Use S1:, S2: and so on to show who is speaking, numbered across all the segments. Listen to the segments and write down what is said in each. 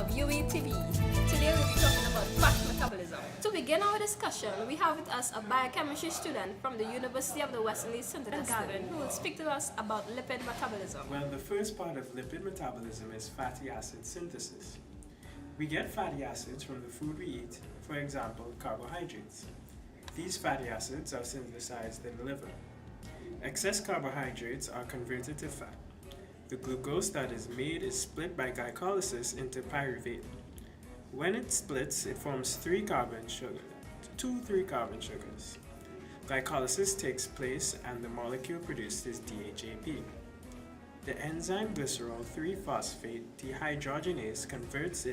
S1: of UETV. Today we'll be talking about fat metabolism. To begin our discussion, we have with us a biochemistry student from the University of the West Indies, St. Gavin, who will speak to us about lipid metabolism.
S2: Well, the first part of lipid metabolism is fatty acid synthesis. We get fatty acids from the food we eat, for example, carbohydrates. These fatty acids are synthesized in the liver. Excess carbohydrates are converted to fat. The glucose that is made is split by glycolysis into pyruvate. When it splits, it forms two 3-carbon sugars. Glycolysis takes place and the molecule produced is DHAP. The enzyme glycerol 3-phosphate dehydrogenase converts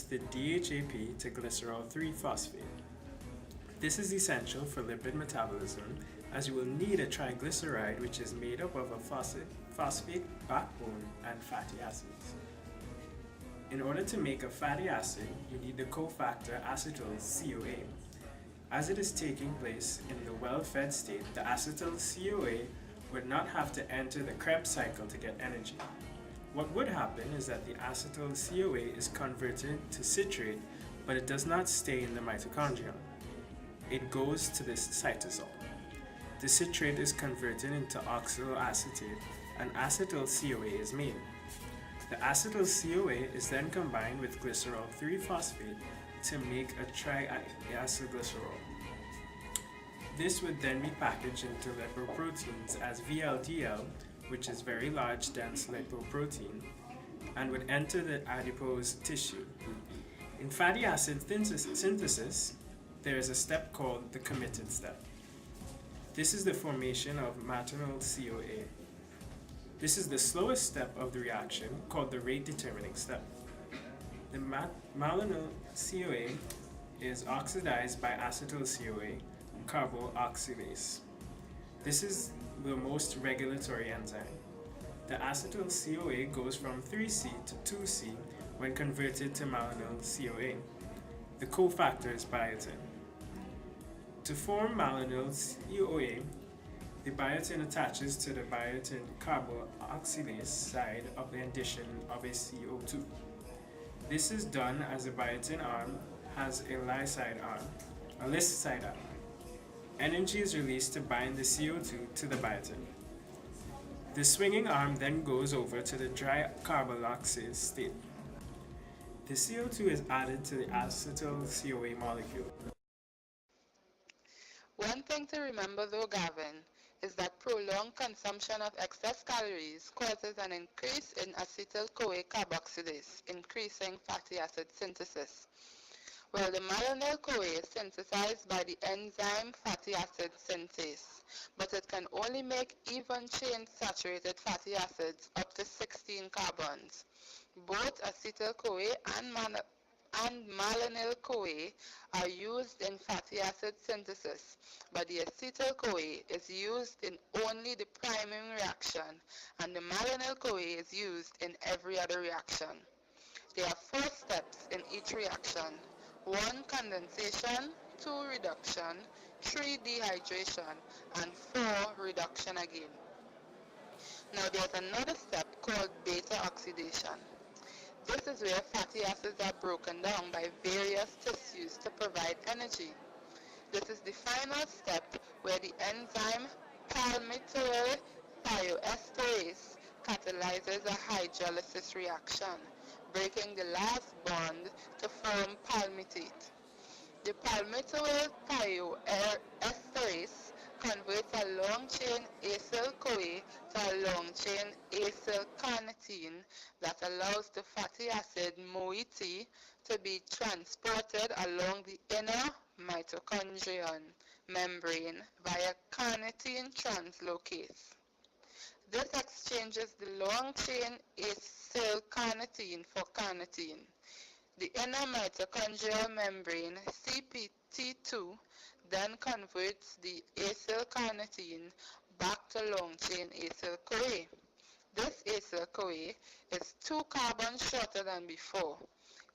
S2: the DHAP to glycerol 3-phosphate. This is essential for lipid metabolism, as you will need a triglyceride which is made up of a phosphate backbone and fatty acids. In order to make a fatty acid, you need the cofactor acetyl CoA. As it is taking place in the well-fed state, the acetyl CoA would not have to enter the Krebs cycle to get energy. What would happen is that the acetyl CoA is converted to citrate, but it does not stay in the mitochondrion. It goes to the cytosol. The citrate is converted into oxaloacetate, and acetyl CoA is made. The acetyl CoA is then combined with glycerol 3-phosphate to make a triacylglycerol. This would then be packaged into lipoproteins as VLDL, which is very large, dense lipoprotein, and would enter the adipose tissue. In fatty acid synthesis, there is a step called the committed step. This is the formation of malonyl CoA. This is the slowest step of the reaction, called the rate-determining step. The malonyl CoA is oxidized by acetyl CoA carboxylase. This is the most regulatory enzyme. The acetyl CoA goes from 3C to 2C when converted to malonyl CoA. The cofactor is biotin. To form malonyl CoA, the biotin attaches to the biotin carboxylase side of the addition of a CO2. This is done as the biotin arm has a lyside arm. Energy is released to bind the CO2 to the biotin. The swinging arm then goes over to the dry carboxylase state. The CO2 is added to the acetyl CoA molecule.
S3: One thing to remember though, Gavin, is that prolonged consumption of excess calories causes an increase in acetyl-CoA carboxylase, increasing fatty acid synthesis. Well, the malonyl-CoA is synthesized by the enzyme fatty acid synthase, but it can only make even-chain saturated fatty acids up to 16 carbons. Both acetyl-CoA and malonyl-CoA are used in fatty acid synthesis, but the acetyl-CoA is used in only the priming reaction, and the malonyl-CoA is used in every other reaction. There are 4 steps in each reaction: 1 condensation, 2 reduction, 3 dehydration, and 4 reduction again. Now there's another step called beta oxidation. This is where fatty acids are broken down by various tissues to provide energy. This is the final step where the enzyme palmitoyl thioesterase catalyzes a hydrolysis reaction, breaking the last bond to form palmitate. The palmitoyl thioesterase converts a long-chain acyl-CoA to a long-chain acyl-carnitine that allows the fatty acid moiety to be transported along the inner mitochondrion membrane via carnitine translocase. This exchanges the long-chain acyl-carnitine for carnitine. The inner mitochondrial membrane, CPT2, then converts the acyl-carnitine back to long-chain acyl-CoA. This acyl-CoA is 2 carbons shorter than before.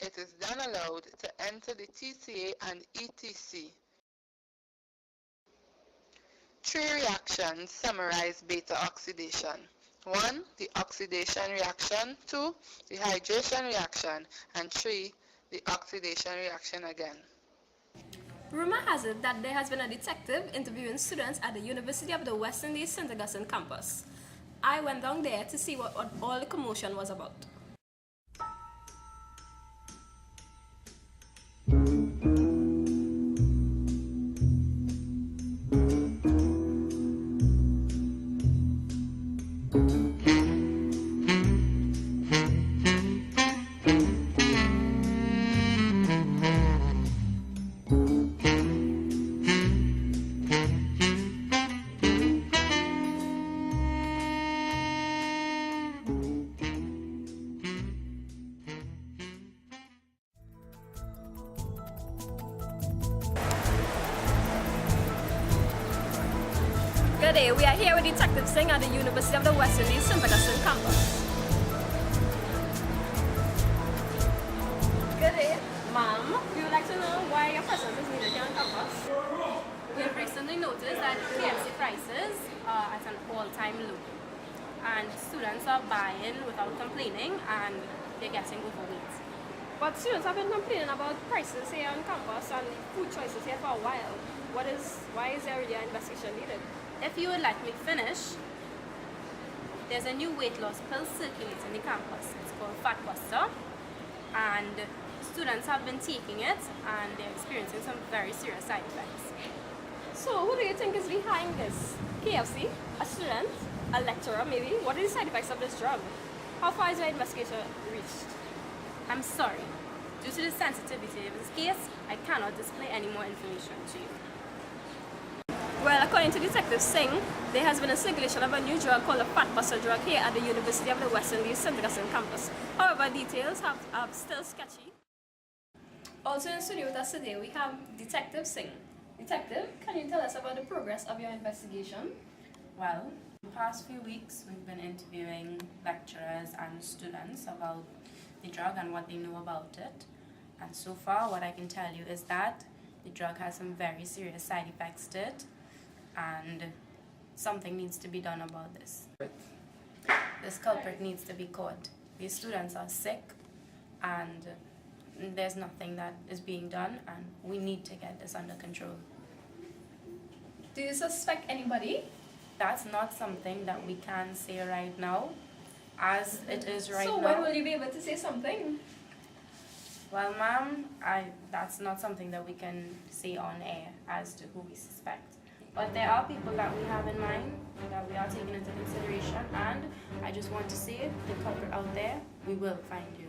S3: It is then allowed to enter the TCA and ETC. 3 reactions summarize beta oxidation. 1. The oxidation reaction, 2. The hydration reaction, and 3. The oxidation reaction again.
S1: Rumor has it that there has been a detective interviewing students at the University of the West Indies St. Augustine campus. I went down there to see what all the commotion was about. Good day, we are here with Detective Singh at the University of the West Indies St. Augustine campus. Good day, ma'am. We would like to know why your presence is needed here on campus. We have recently noticed that KFC prices are at an all-time low, and students are buying without complaining, and they're getting overweight. But students have been complaining about prices here on campus and food choices here for a while. Why is there really an investigation needed? If you would like me to finish, there's a new weight loss pill circulating the campus. It's called Fat Buster, and students have been taking it and they're experiencing some very serious side effects. So who do you think is behind this? KFC? A student? A lecturer maybe? What are the side effects of this drug? How far is your investigation reached? I'm sorry. Due to the sensitivity of this case, I cannot display any more information to you. Well, according to Detective Singh, there has been a circulation of a new drug called a Fat Buster drug here at the University of the West Indies St. Augustine campus. However, details are still sketchy. Also in studio with us today, we have Detective Singh. Detective, can you tell us about the progress of your investigation?
S4: Well, the past few weeks we've been interviewing lecturers and students about the drug and what they know about it. And so far, what I can tell you is that the drug has some very serious side effects to it, and something needs to be done about this. This culprit needs to be caught. These students are sick, and there's nothing that is being done, and we need to get this under control.
S1: Do you suspect anybody?
S4: That's not something that we can say right now, as it is right now.
S1: So when will you be able to say something?
S4: Well, ma'am, that's not something that we can say on air as to who we suspect. But there are people that we have in mind that we are taking into consideration, and I just want to say, the culprit out there, we will find you.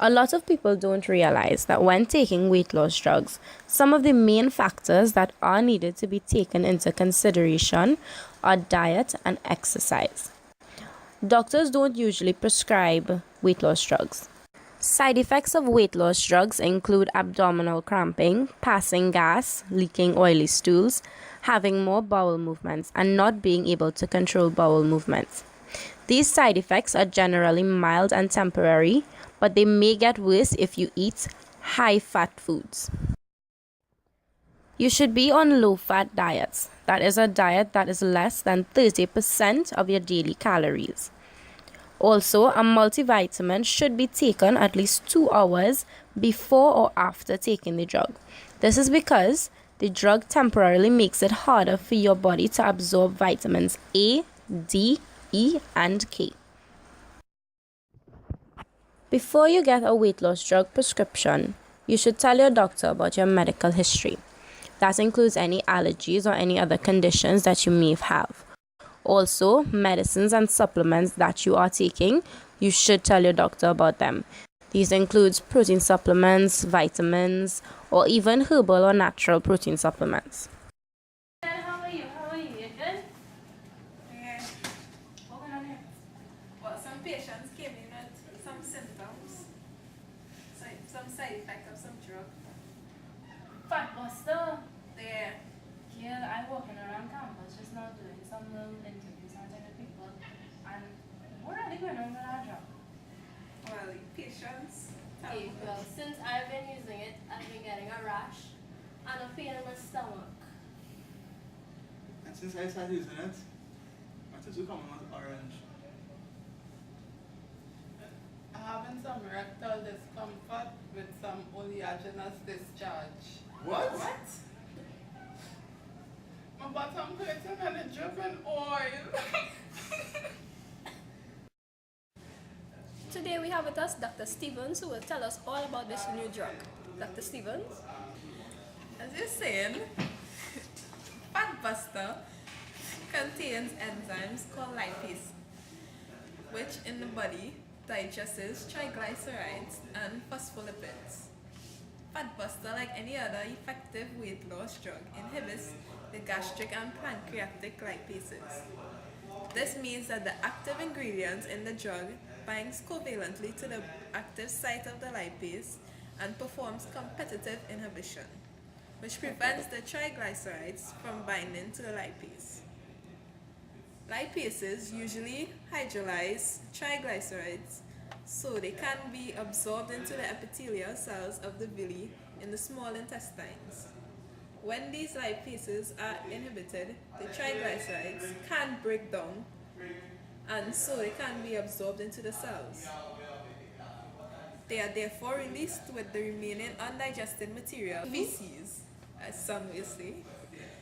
S5: A lot of people don't realize that when taking weight loss drugs, some of the main factors that are needed to be taken into consideration are diet and exercise. Doctors don't usually prescribe weight loss drugs. Side effects of weight loss drugs include abdominal cramping, passing gas, leaking oily stools, having more bowel movements, and not being able to control bowel movements. These side effects are generally mild and temporary, but they may get worse if you eat high-fat foods. You should be on low-fat diets. That is a diet that is less than 30% of your daily calories. Also, a multivitamin should be taken at least 2 hours before or after taking the drug. This is because the drug temporarily makes it harder for your body to absorb vitamins A, D, E, and K. Before you get a weight loss drug prescription, you should tell your doctor about your medical history. That includes any allergies or any other conditions that you may have. Also, medicines and supplements that you are taking, you should tell your doctor about them. These include protein supplements, vitamins, or even herbal or natural protein supplements.
S4: How are you? You good?
S6: Yeah.
S4: What went on here?
S6: Well, some patients came in with some symptoms, some side effect of some drug.
S4: Fat Buster.
S6: Yeah.
S4: Yeah, I walking around campus just now doing some little interviews and talking to people, and what are they going on with that drug?
S6: Well, the patients.
S1: Okay, well, since I've been using it, I've been getting a rash and a pain in my stomach.
S7: And since I started using it, my tissue coming was orange. having some rectal discomfort with some oleaginous discharge.
S8: What?
S7: My bottom hurting and it dripping oil.
S1: Today we have with us Dr. Stevens, who will tell us all about this new drug. Dr. Stevens?
S6: As you're saying, fat buster contains enzymes called lipase, which in the body digests triglycerides and phospholipids. Fat buster, like any other effective weight loss drug, inhibits the gastric and pancreatic lipases. This means that the active ingredients in the drug binds covalently to the active site of the lipase and performs competitive inhibition, which prevents the triglycerides from binding to the lipase. Lipases usually hydrolyze triglycerides so they can be absorbed into the epithelial cells of the villi in the small intestines. When these lipases are inhibited, the triglycerides can't break down, and so they can be absorbed into the cells. They are therefore released with the remaining undigested material, feces, as some will say.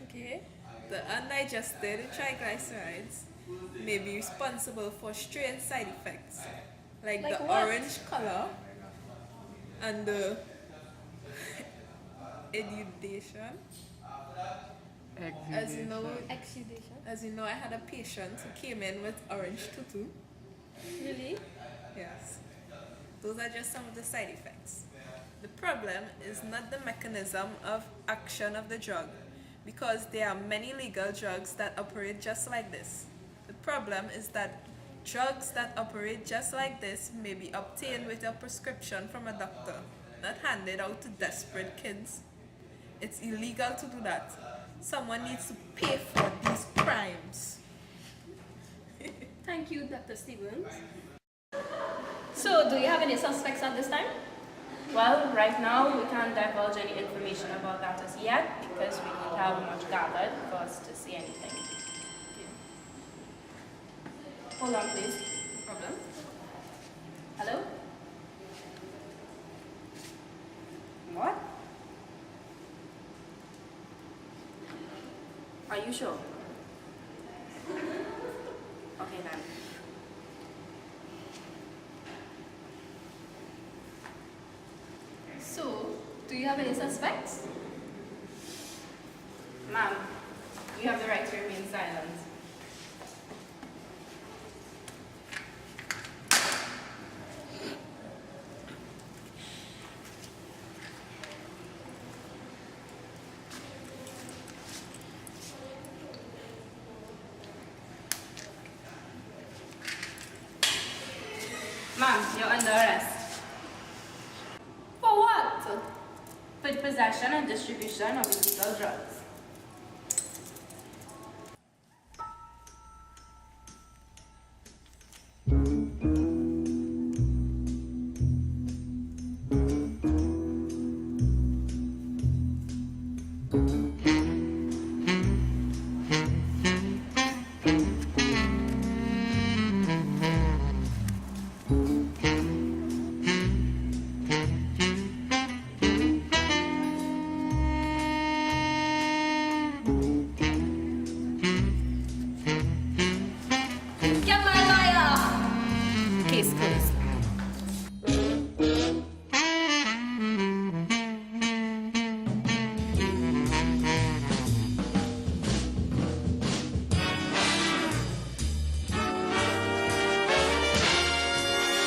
S6: Okay? The undigested triglycerides may be responsible for strange side effects, like the
S1: what?
S6: orange color and the exudation. As you know,
S1: Exudation.
S6: I had a patient who came in with orange tutu.
S1: Really?
S6: Yes. Those are just some of the side effects. The problem is not the mechanism of action of the drug, because there are many legal drugs that operate just like this. The problem is that drugs that operate just like this may be obtained with a prescription from a doctor, not handed out to desperate kids. It's illegal to do that. Someone needs to pay for these crimes.
S1: Thank you, Dr. Stevens. So, do you have any suspects at this time?
S4: Well, right now we can't divulge any information about that as yet because we don't have much gathered for us to see anything. Hold on, please.
S1: No problem.
S4: Hello? What? Are you sure? Okay then.
S1: So, do you have any suspects?
S4: Ma'am, you have the right to remain silent. Ma'am, you're under arrest.
S1: For what?
S4: For possession and distribution of illegal drugs.